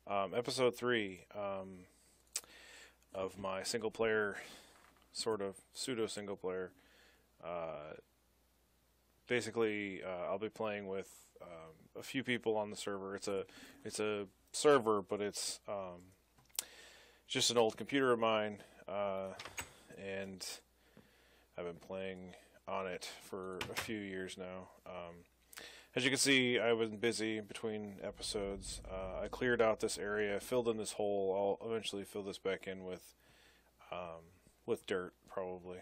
Episode 3 of my single player, sort of pseudo single player. Basically, I'll be playing with a few people on the server. It's a server, but it's just an old computer of mine, and I've been playing on it for a few years now. As you can see, I was busy between episodes. I cleared out this area, filled in this hole. I'll eventually fill this back in with dirt, probably.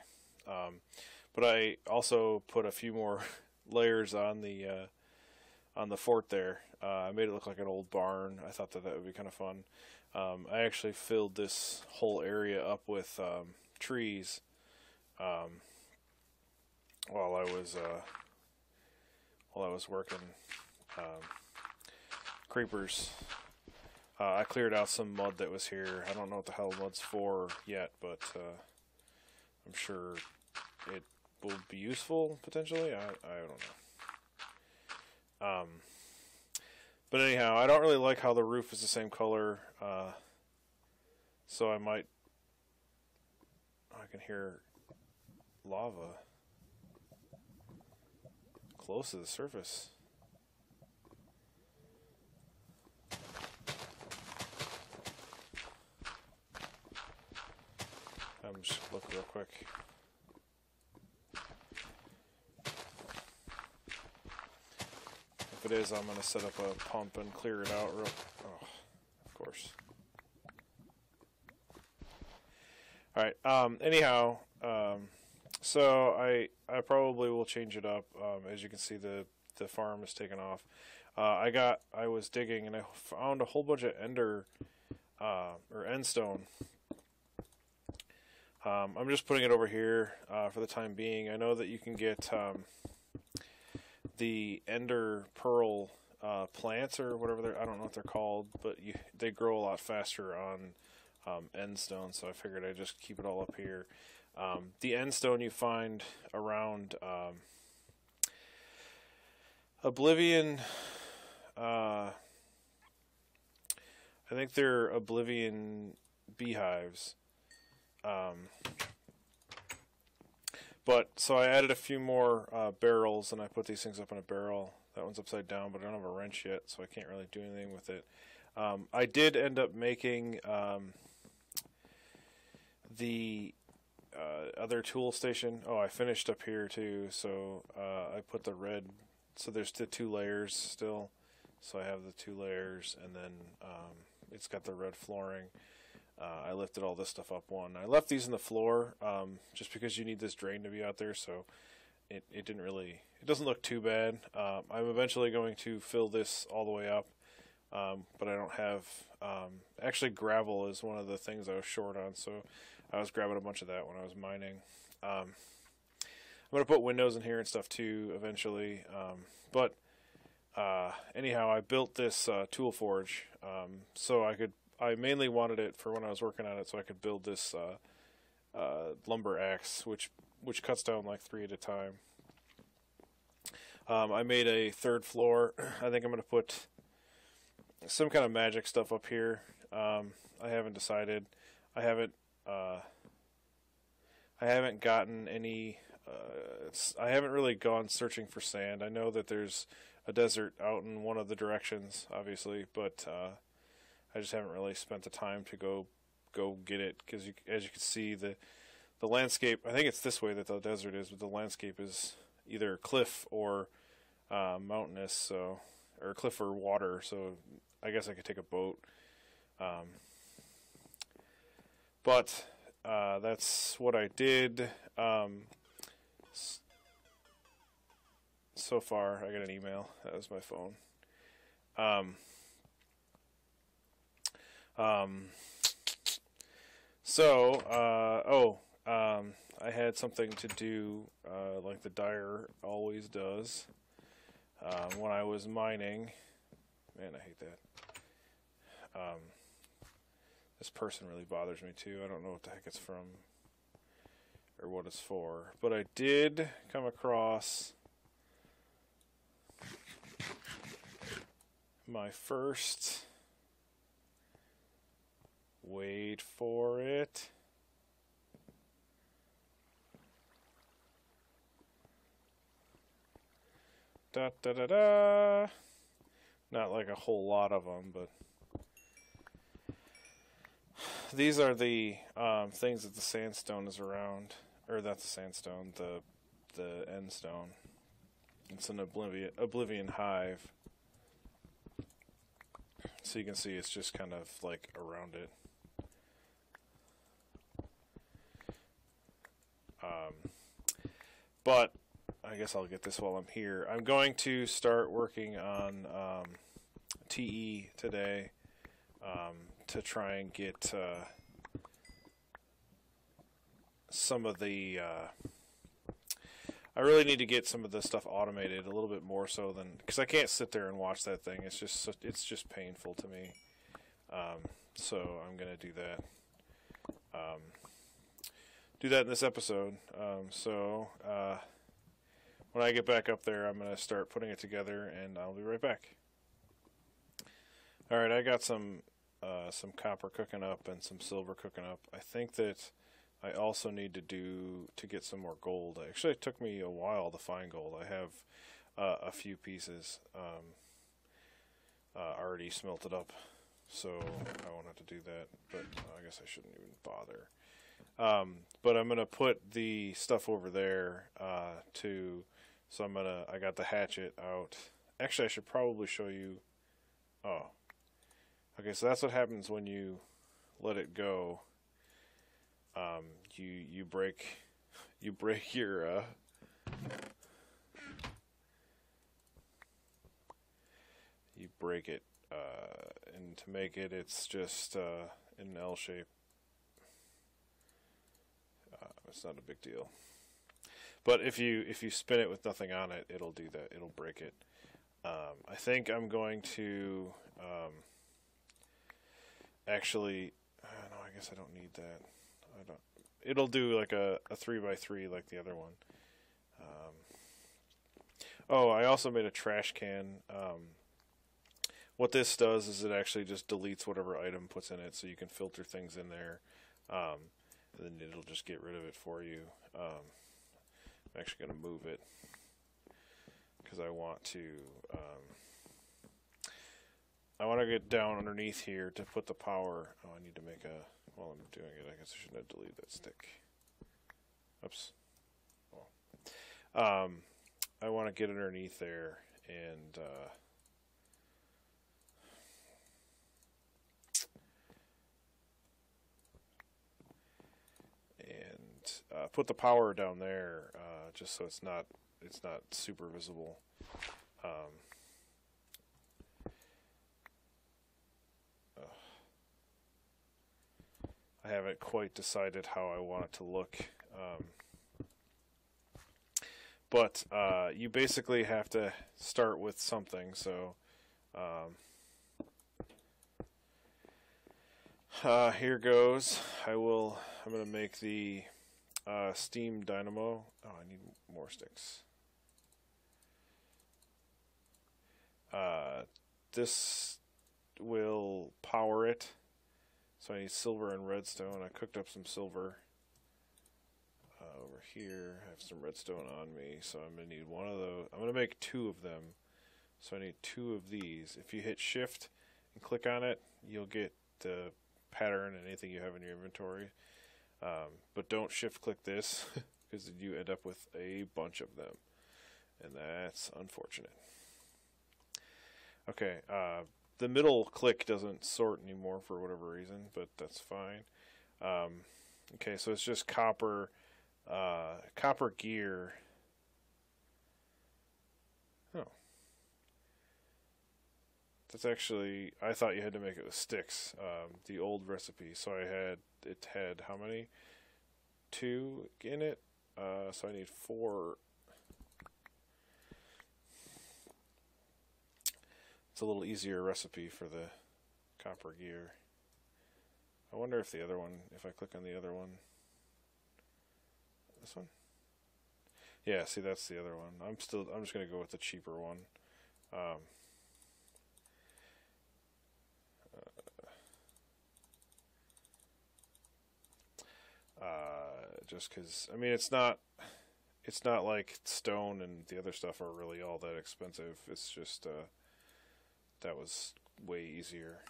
But I also put a few more layers on the fort there. I made it look like an old barn. I thought that would be kind of fun. I actually filled this whole area up with trees while I was working. Creepers. I cleared out some mud that was here. I don't know what the hell mud's for yet, but I'm sure it will be useful potentially. I don't know. But anyhow, I don't really like how the roof is the same color, so I can hear lava close to the surface. I'm just look real quick. If it is, I'm going to set up a pump and clear it out real... Oh, of course. Alright, anyhow, so I probably will change it up. As you can see, the farm is taken off. I was digging and I found a whole bunch of ender, or endstone. I'm just putting it over here for the time being. I know that you can get the ender pearl plants or whatever I don't know what they're called, but they grow a lot faster on endstone, so I figured I'd just keep it all up here. The endstone you find around Oblivion, I think they're Oblivion beehives. But so I added a few more barrels, and I put these things up in a barrel. That one's upside down, but I don't have a wrench yet, so I can't really do anything with it. I did end up making the other tool station. Oh, I finished up here too, so I put the red. So there's the 2 layers still. So I have the 2 layers, and then it's got the red flooring. I lifted all this stuff up one. I left these in the floor just because you need this drain to be out there, so it doesn't look too bad. I'm eventually going to fill this all the way up, but I don't have... actually, gravel is one of the things I was short on, so I was grabbing a bunch of that when I was mining. I'm going to put windows in here and stuff too eventually, but anyhow, I built this tool forge so I mainly wanted it for when I was working on it, so I could build this lumber axe, which cuts down like 3 at a time. I made a 3rd floor. I think I'm going to put some kind of magic stuff up here. I haven't decided. I haven't gotten any. I haven't really gone searching for sand. I know that there's a desert out in one of the directions, obviously, but I just haven't really spent the time to go get it, because as you can see, the landscape, I think it's this way that the desert is, but the landscape is either cliff or mountainous, so, or cliff or water, so I guess I could take a boat. But that's what I did. So far, I got an email. That was my phone. I had something to do, like the Dire always does, when I was mining. Man, I hate that. This person really bothers me too. I don't know what the heck it's from or what it's for, but I did come across my first wait for it. Da da da da. Not like a whole lot of them, but these are the things that the sandstone is around, or not the sandstone, the end stone. It's an oblivion hive, so you can see it's just kind of like around it. But I guess I'll get this while I'm here. I'm going to start working on TE today to try and get some of the... I really need to get some of the stuff automated a little bit more so than... Because I can't sit there and watch that thing. It's just painful to me. So I'm going to do that. Do that in this episode. When I get back up there, I'm going to start putting it together, and I'll be right back. Alright, I got some copper cooking up and some silver cooking up. I think that I also need to get some more gold. Actually, it took me a while to find gold. I have a few pieces already smelted up, so I won't have to do that, but I guess I shouldn't even bother. But I'm going to put the stuff over there so I got the hatchet out. Actually, I should probably show you. Oh. Okay, so that's what happens when you let it go. You break your you break it, and to make it, it's just in an L shape. It's not a big deal. But if you spin it with nothing on it, it'll do that. It'll break it. I think I'm going to actually. No, I guess I don't need that. I don't. It'll do like a 3x3 like the other one. Oh, I also made a trash can. What this does is it actually just deletes whatever item puts in it, so you can filter things in there. And then it'll just get rid of it for you. I'm actually going to move it because I want to get down underneath here to put the power. Oh, I need to make a... While I'm doing it, I guess I shouldn't have deleted that stick. Oops. Oh. I want to get underneath there and put the power down there, just so it's not super visible. I haven't quite decided how I want it to look, but you basically have to start with something. So here goes. I'm going to make the steam dynamo. Oh, I need more sticks. This will power it. So I need silver and redstone. I cooked up some silver over here. I have some redstone on me, so I'm going to need one of those. I'm going to make two of them. So I need two of these. If you hit shift and click on it, you'll get the pattern and anything you have in your inventory. But don't shift click this because you end up with a bunch of them, and that's unfortunate. Okay, the middle click doesn't sort anymore for whatever reason, but that's fine. Okay, so it's just copper gear. Oh, that's actually, I thought you had to make it with sticks. The old recipe, so it had how many? 2 in it. So I need 4. It's a little easier recipe for the copper gear. I wonder if the other one, if I click on the other one, this one? Yeah, see, that's the other one. I'm just going to go with the cheaper one. just because, I mean, it's not like stone and the other stuff are really all that expensive. It's just, that was way easier.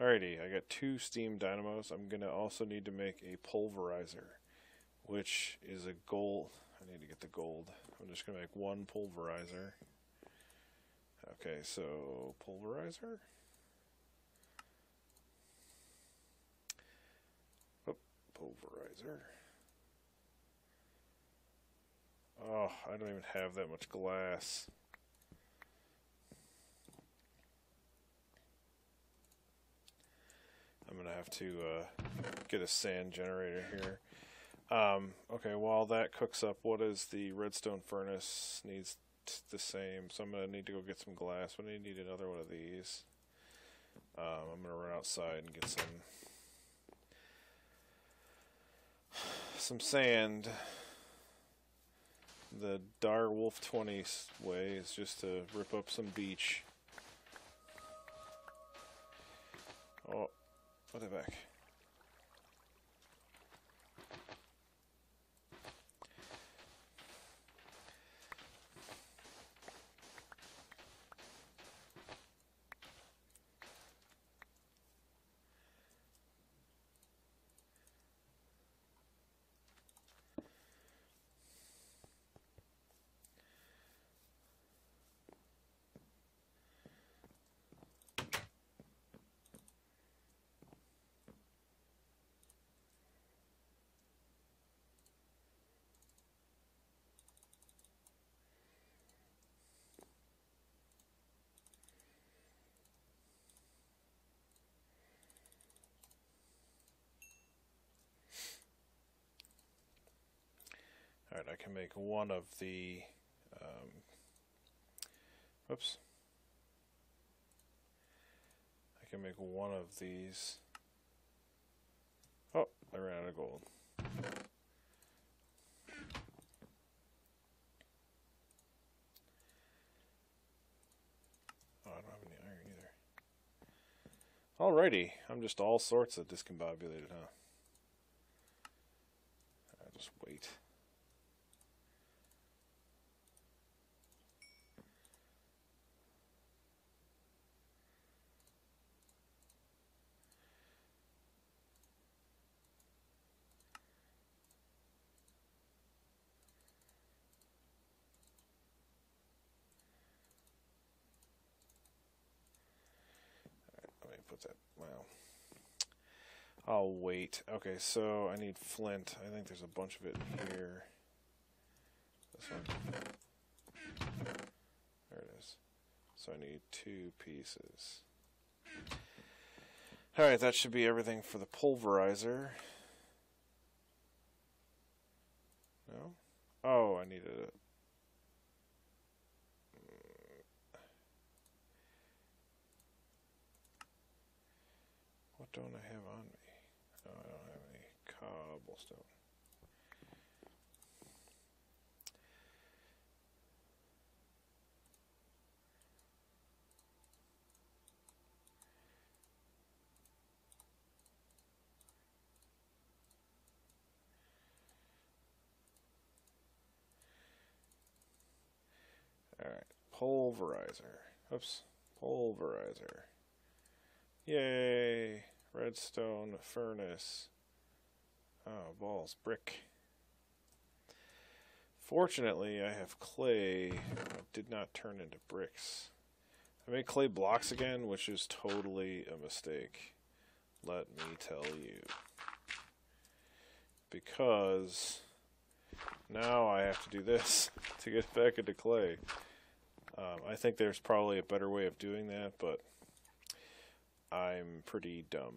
Alrighty, I got 2 steam dynamos. I'm going to also need to make a pulverizer, which is a gold. I need to get the gold. I'm just going to make 1 pulverizer. Okay, so pulverizer. Oh, pulverizer. Oh, I don't even have that much glass. I'm going to have to get a sand generator here. Okay, while that cooks up, what is the redstone furnace? Needs the same, so I'm going to need to go get some glass. But I need another one of these. I'm going to run outside and get some sand. The Direwolf20 way is just to rip up some beach. Oh, put it back. Alright, I can make one of the, oops. I can make one of these. Oh, I ran out of gold. Oh, I don't have any iron either. Alrighty, I'm just all sorts of discombobulated, huh? I'll just wait. Put that, well, I'll wait. Okay, so I need flint. I think there's a bunch of it here. This one. There it is. So I need 2 pieces. Alright, that should be everything for the pulverizer. No? Oh, I needed it. What don't I have on me? Oh, I don't have any cobblestone. Alright, pulverizer. Oops, pulverizer. Yay! Redstone furnace. Oh, balls. Brick. Fortunately, I have clay. It did not turn into bricks. I made clay blocks again, which is totally a mistake. Let me tell you. Because now I have to do this to get back into clay. I think there's probably a better way of doing that, but I'm pretty dumb,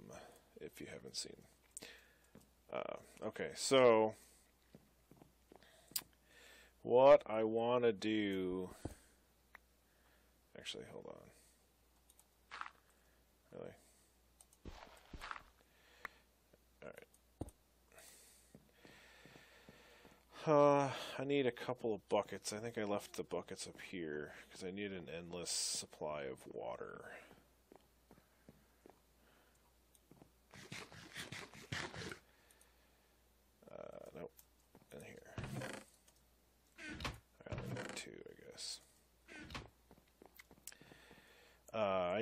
if you haven't seen. Okay, so what I want to do... Actually, hold on. Really? Alright. I need a couple of buckets. I think I left the buckets up here, because I need an endless supply of water.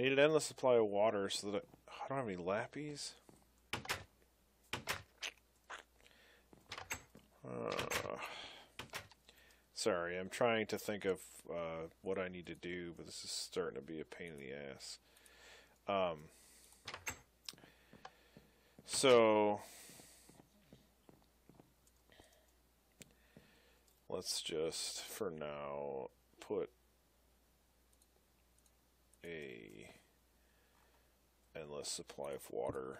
I need an endless supply of water so that I don't have any lappies. Sorry, I'm trying to think of what I need to do, but this is starting to be a pain in the ass. So let's just, for now, put a endless supply of water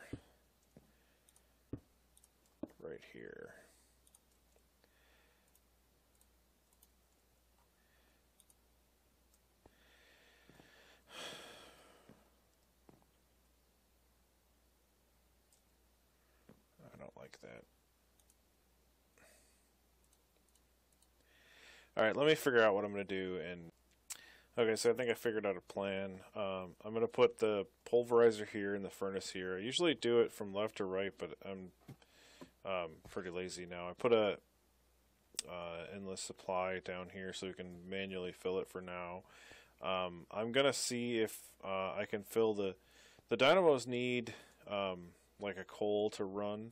right here. I don't like that. Alright, let me figure out what I'm going to do. And okay, so I think I figured out a plan. I'm going to put the pulverizer here and the furnace here. I usually do it from left to right, but I'm pretty lazy now. I put a endless supply down here so we can manually fill it for now. I'm going to see if I can fill the dynamos need like a coal to run,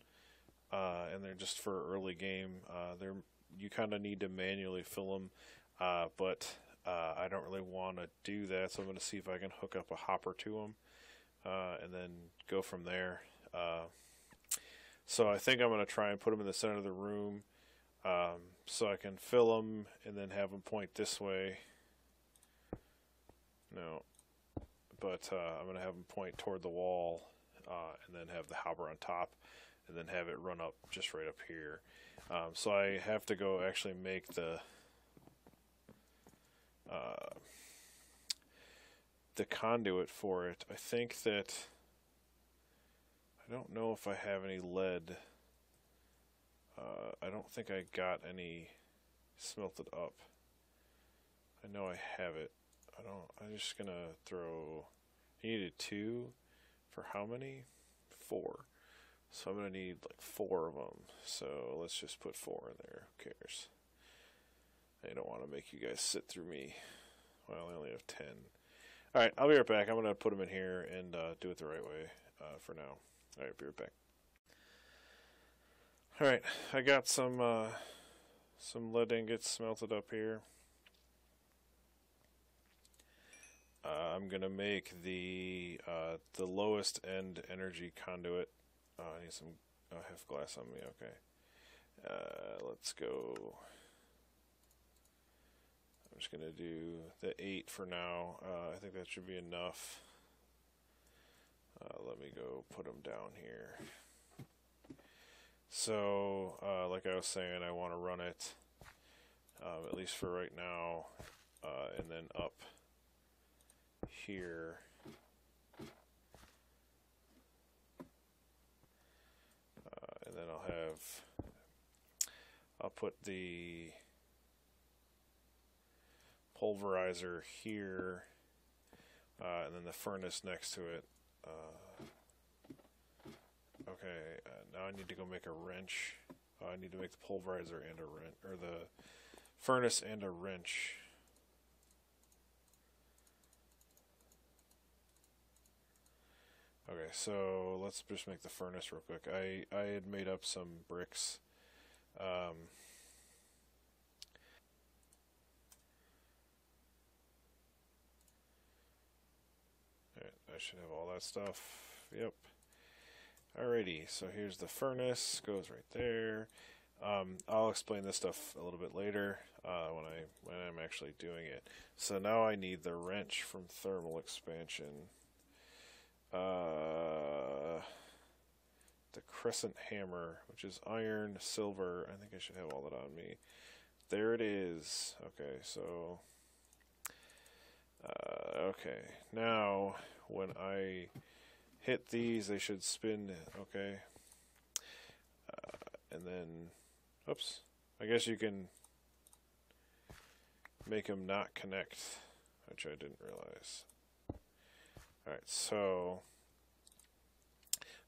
and they're just for early game. You kind of need to manually fill them, but I don't really want to do that, so I'm going to see if I can hook up a hopper to them and then go from there. So I think I'm going to try and put them in the center of the room so I can fill them and then have them point this way. No, but I'm going to have them point toward the wall and then have the hopper on top and then have it run up just right up here. So I have to go actually make the conduit for it. I think that I don't know if I have any lead. I don't think I got any smelted up. I know I have it. I'm just gonna throw. I needed 2 for how many? 4. So I'm gonna need like 4 of them. So let's just put 4 in there. Who cares? I don't want to make you guys sit through me. Well, I only have 10. Alright, I'll be right back. I'm going to put them in here and do it the right way for now. Alright, be right back. Alright, I got some lead ingots smelted up here. I'm going to make the lowest end energy conduit. I need some. I have glass on me, okay. Let's go. I'm just going to do the 8 for now. I think that should be enough. Let me go put them down here. So, like I was saying, I want to run it, at least for right now, and then up here. And then I'll put the pulverizer here, and then the furnace next to it. Okay, now I need to go make a wrench. I need to make the pulverizer and a wrench, or the furnace and a wrench. Okay, so let's just make the furnace real quick. I had made up some bricks. I should have all that stuff. Yep. Alrighty, so here's the furnace. Goes right there. I'll explain this stuff a little bit later when I'm actually doing it. So now I need the wrench from thermal expansion. The crescent hammer, which is iron, silver. I think I should have all that on me. There it is. Okay, so okay, now when I hit these, they should spin. Okay, and then oops, I guess you can make them not connect, which I didn't realize. Alright, so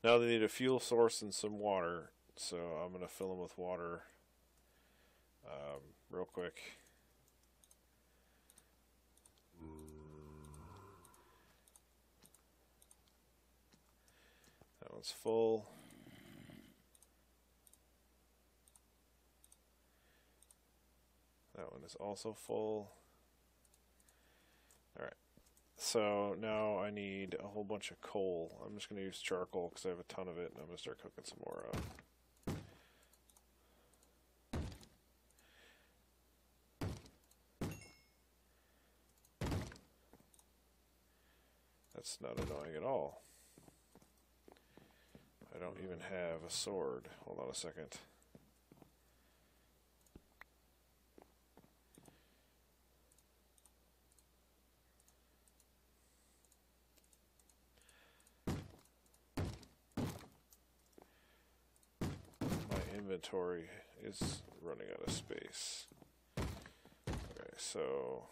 now they need a fuel source and some water, so I'm going to fill them with water real quick. one's full. That one is also full. Alright, so now I need a whole bunch of coal. I'm just going to use charcoal because I have a ton of it, and I'm going to start cooking some more up. That's not annoying at all. I don't even have a sword. Hold on a second. My inventory is running out of space. Okay, so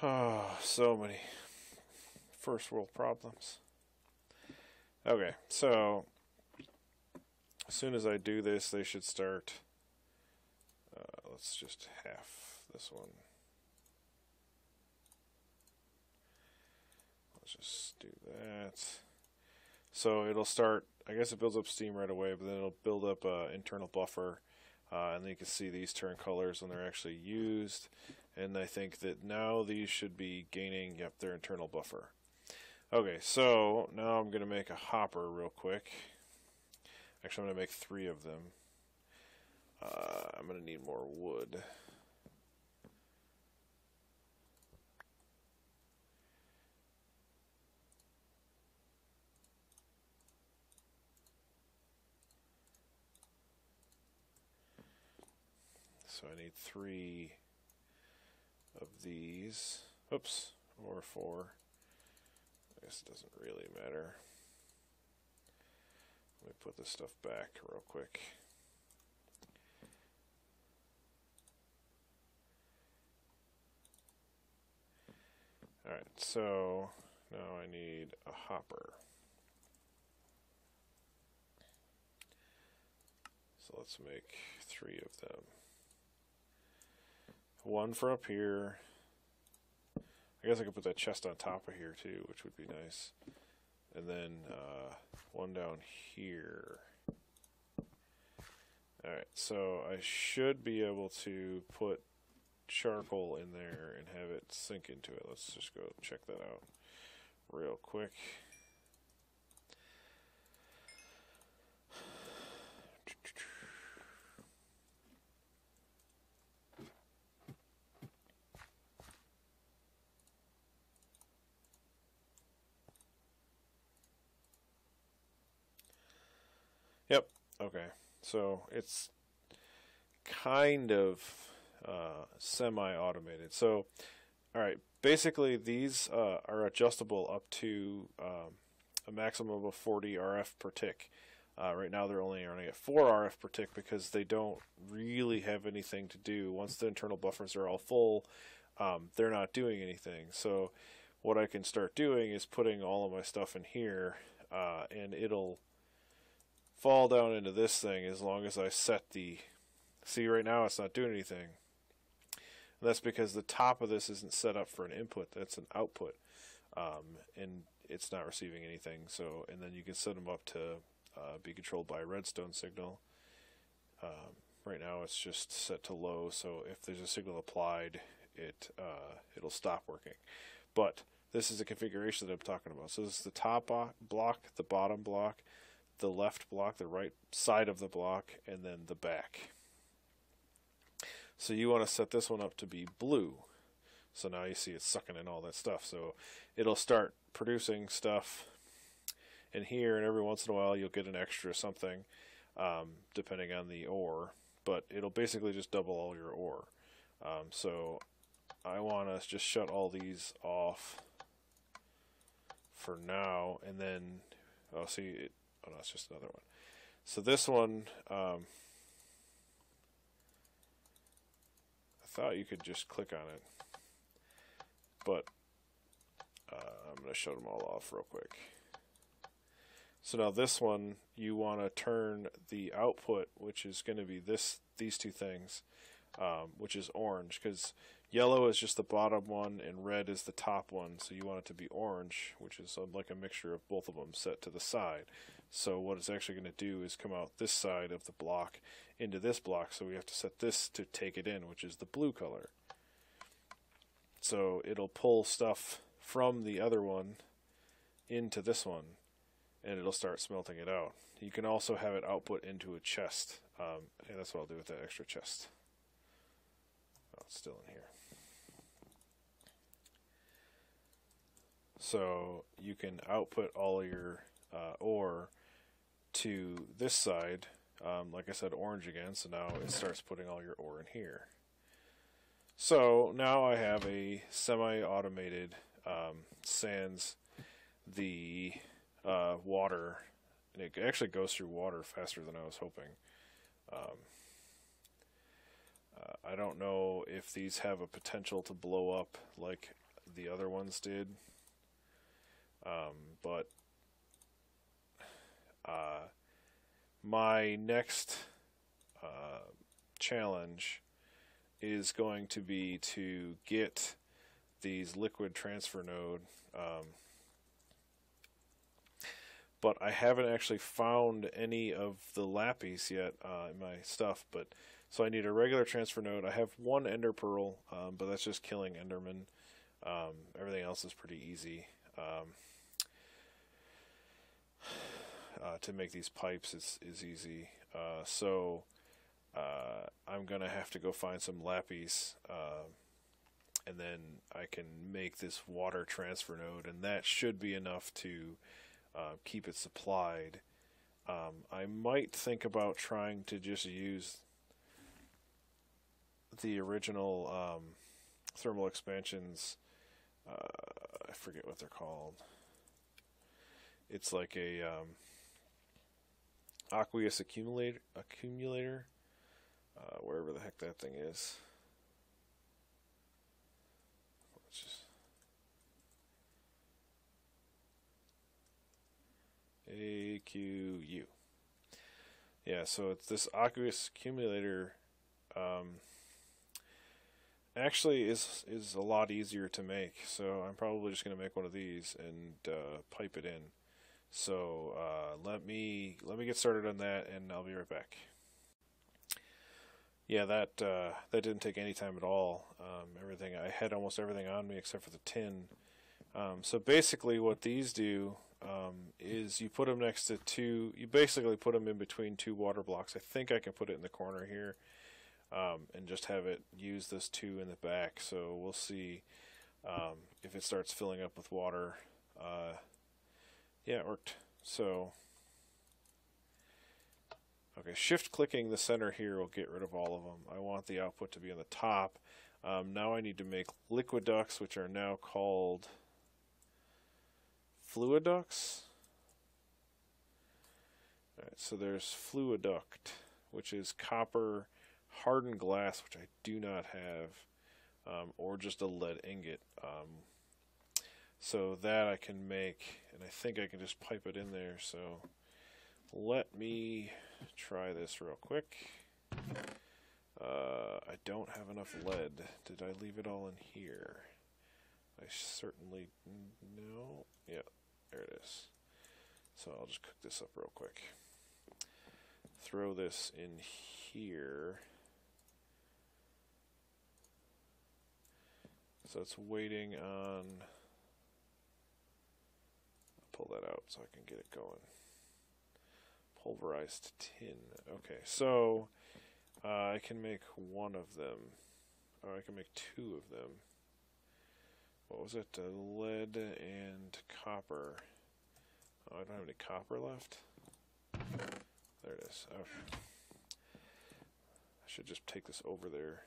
oh, so many first world problems. Okay, so as soon as I do this, they should start. Let's just half this one. Let's just do that. So it'll start, I guess it builds up steam right away, but then it'll build up an internal buffer. And then you can see these turn colors when they're actually used. And I think that now these should be gaining, yep, their internal buffer. Okay, so now I'm going to make a hopper real quick. Actually, I'm going to make 3 of them. I'm going to need more wood. So I need 3 of these. Oops, or 4. I guess it doesn't really matter. Let me put this stuff back real quick. Alright, so now I need a hopper. So let's make 3 of them. 1 for up here. I guess I could put that chest on top of here too, which would be nice. And then 1 down here. Alright, so I should be able to put charcoal in there and have it sink into it. Let's just go check that out real quick. Yep, okay, so it's kind of semi-automated. So, alright, basically these are adjustable up to a maximum of 40 RF per tick. Right now they're only running at 4 RF per tick because they don't really have anything to do. Once the internal buffers are all full, they're not doing anything. So what I can start doing is putting all of my stuff in here, and it'll fall down into this thing as long as I set the... See, right now it's not doing anything. And that's because the top of this isn't set up for an input, that's an output. And it's not receiving anything. So, and then you can set them up to be controlled by a redstone signal. Right now it's just set to low, so if there's a signal applied, it'll stop working. But this is the configuration that I'm talking about. So this is the top block, the bottom block, the left block, the right side of the block, and then the back. So you want to set this one up to be blue. So now you see it's sucking in all that stuff. So it'll start producing stuff in here, and every once in a while you'll get an extra something, depending on the ore. But it'll basically just double all your ore. So I want to just shut all these off for now, and then, oh, see, oh no, it's just another one. So this one, I thought you could just click on it, but I'm going to shut them all off real quick. So now this one, you want to turn the output, which is going to be these two things, which is orange, because yellow is just the bottom one and red is the top one. So you want it to be orange, which is like a mixture of both of them set to the side. So what it's actually going to do is come out this side of the block into this block. So we have to set this to take it in, which is the blue color. So it'll pull stuff from the other one into this one, and it'll start smelting it out. You can also have it output into a chest. And that's what I'll do with that extra chest. Oh, it's still in here. So you can output all your ore to this side. Like I said, orange again, so now it starts putting all your ore in here. So now I have a semi-automated sans the water, and it actually goes through water faster than I was hoping. I don't know if these have a potential to blow up like the other ones did, but my next challenge is going to be to get these liquid transfer node, but I haven't actually found any of the lapis yet in my stuff. But so I need a regular transfer node. I have one ender pearl, but that's just killing endermen. Everything else is pretty easy. To make these pipes is easy. So I'm gonna have to go find some lapis, and then I can make this water transfer node, and that should be enough to keep it supplied. I might think about trying to just use the original thermal expansions. I forget what they're called. It's like a aqueous accumulator, wherever the heck that thing is. AQU. Yeah, so it's this aqueous accumulator. Actually is a lot easier to make, so I'm probably just going to make one of these and pipe it in. So let me get started on that, and I'll be right back. Yeah, that didn't take any time at all. I had almost everything on me except for the tin. So basically, what these do is you put them next to two. You basically put them in between two water blocks. I think I can put it in the corner here, and just have it use this two in the back. So we'll see if it starts filling up with water. Yeah, it worked. So, okay, shift clicking the center here will get rid of all of them. I want the output to be on the top. Now I need to make liquid ducts, which are now called fluid ducts. Alright, so there's fluid duct, which is copper hardened glass, which I do not have, or just a lead ingot. So that I can make, and I think I can just pipe it in there. So let me try this real quick. I don't have enough lead. Did I leave it all in here? I certainly no. Yeah, there it is. So I'll just cook this up real quick. Throw this in here. So it's waiting on. Pull that out so I can get it going. Pulverized tin. Okay, so I can make one of them, or I can make two of them. What was it? Lead and copper. Oh, I don't have any copper left. There it is. Okay. I should just take this over there.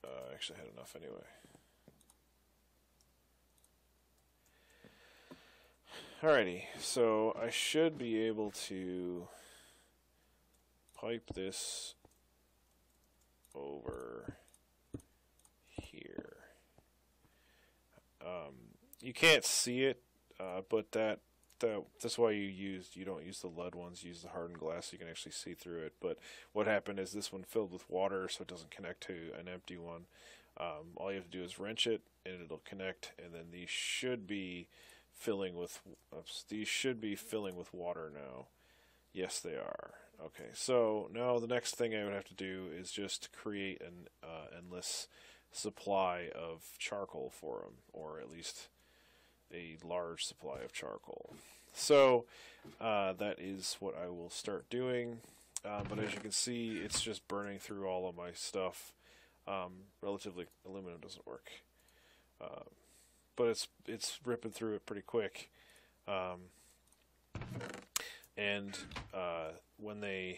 I actually had enough anyway. Alrighty, so I should be able to pipe this over here. You can't see it, but that's why you don't use the lead ones. You use the hardened glass so you can actually see through it. But what happened is this one filled with water, so it doesn't connect to an empty one. All you have to do is wrench it, and it'll connect. And then these should be filling with water now. Yes, they are. Okay, so now the next thing I would have to do is just create an endless supply of charcoal for them, or at least a large supply of charcoal. So that is what I will start doing. But as you can see, it's just burning through all of my stuff. Relatively, aluminum doesn't work, but it's ripping through it pretty quick. And when the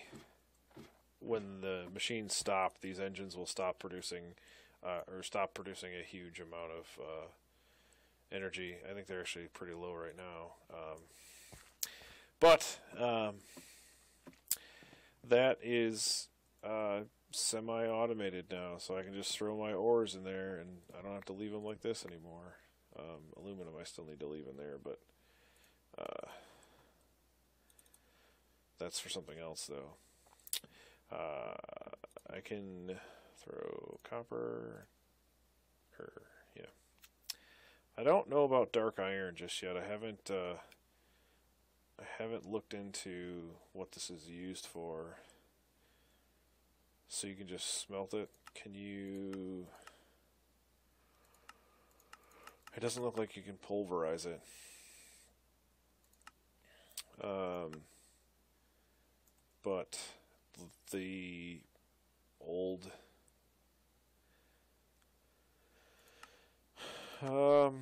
machines stop, these engines will stop producing a huge amount of energy. I think they're actually pretty low right now. But that is semi-automated now, so I can just throw my ores in there, and I don't have to leave them like this anymore. Aluminum I still need to leave in there, but that's for something else, though. I can throw copper. Yeah. I don't know about dark iron just yet. I haven't looked into what this is used for. So you can just smelt it. Can you? It doesn't look like you can pulverize it. But the old not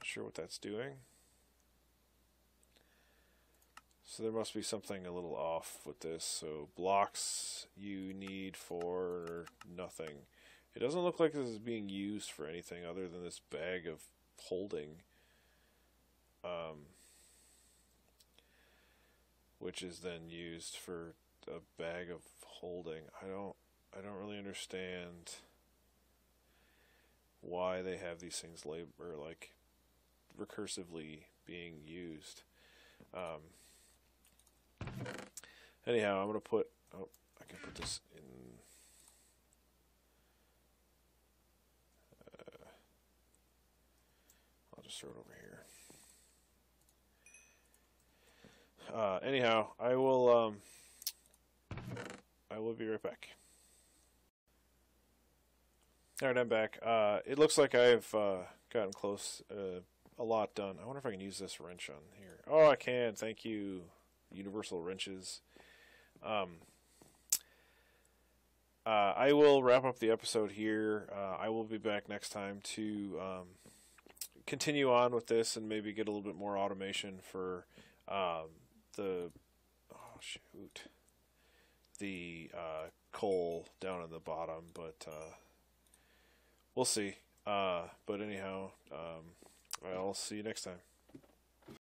sure what that's doing. So there must be something a little off with this. So blocks you need for nothing. It doesn't look like this is being used for anything other than this bag of holding. Which is then used for a bag of holding. I don't really understand why they have these things like recursively being used. Anyhow, I'm gonna put. Oh, I can put this in. I'll just throw it over here. Anyhow, I will be right back. Alright, I'm back. It looks like I've gotten close, a lot done. I wonder if I can use this wrench on here. Oh, I can. Thank you, Universal Wrenches. I will wrap up the episode here. I will be back next time to continue on with this and maybe get a little bit more automation for the coal down in the bottom, but we'll see. But anyhow, I'll see you next time.